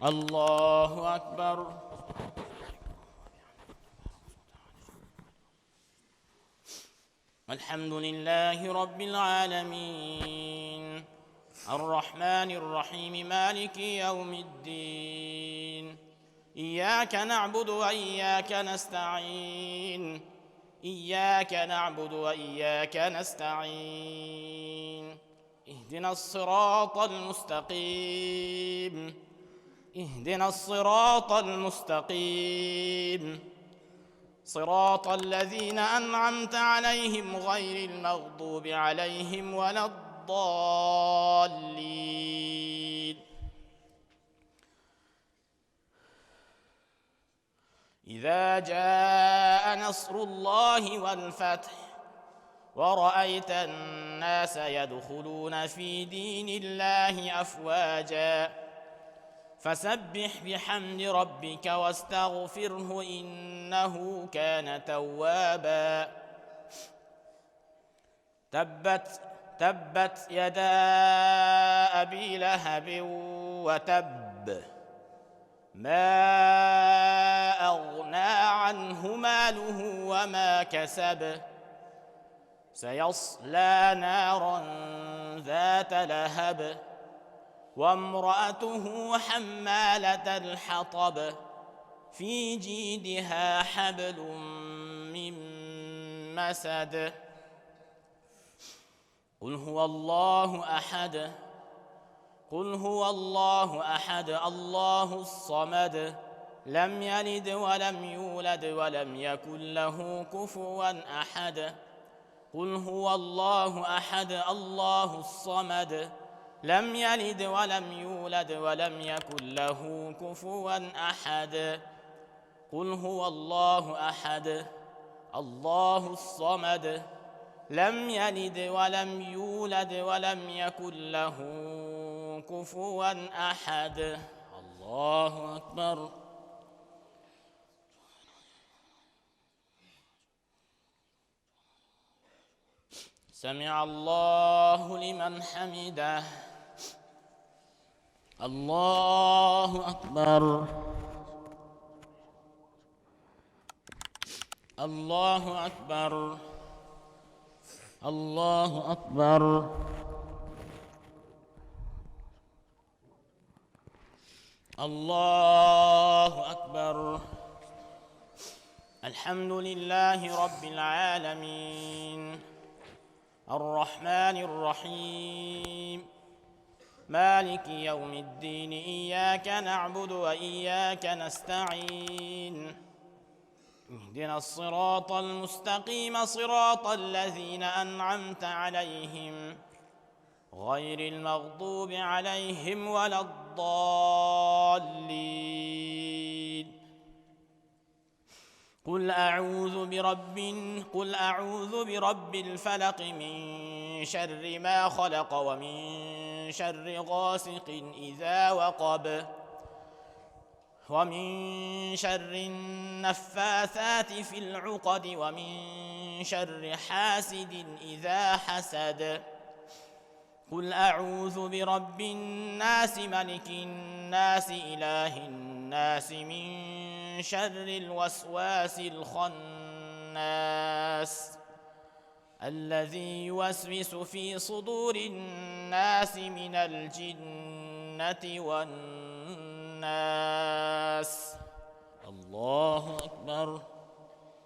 الله أكبر. الحمد لله رب العالمين الرحمن الرحيم مالك يوم الدين. إياك نعبد وإياك نستعين. إياك نعبد وإياك نستعين. اهدنا الصراط المستقيم. اهدنا الصراط المستقيم صراط الذين أنعمت عليهم غير المغضوب عليهم ولا الضالين. إذا جاء نصر الله والفتح ورأيت الناس يدخلون في دين الله أفواجا فسبح بحمد ربك واستغفره إنه كان توابا. تبت يدا أبي لهب وتب ما أغنى عنه ماله وما كسب سيصلى نارا ذات لهب وامرأته حمالة الحطب في جيدها حبل من مسد. قل هو الله أحد. قل هو الله أحد الله الصمد لم يلد ولم يولد ولم يكن له كفوا أحد. قل هو الله أحد الله الصمد لم يلد ولم يولد ولم يكن له كفوا أحد. قل هو الله أحد الله الصمد لم يلد ولم يولد ولم يكن له كفوا أحد. الله أكبر. سمع الله لمن حمده. الله أكبر. الله أكبر. الله أكبر. الله أكبر. الحمد لله رب العالمين الرحمن الرحيم مالك يوم الدين. إياك نعبد وإياك نستعين. اهدنا الصراط المستقيم صراط الذين أنعمت عليهم غير المغضوب عليهم ولا الضالين. قل أعوذ برب الفلق من شر ما خلق ومن شر غاسق إذا وقب ومن شر النفاثات في العقد ومن شر حاسد إذا حسد. قل أعوذ برب الناس ملك الناس إله الناس من شر الوسواس الخناس الذي يوسوس في صدور الناس من الجنة والناس. الله أكبر.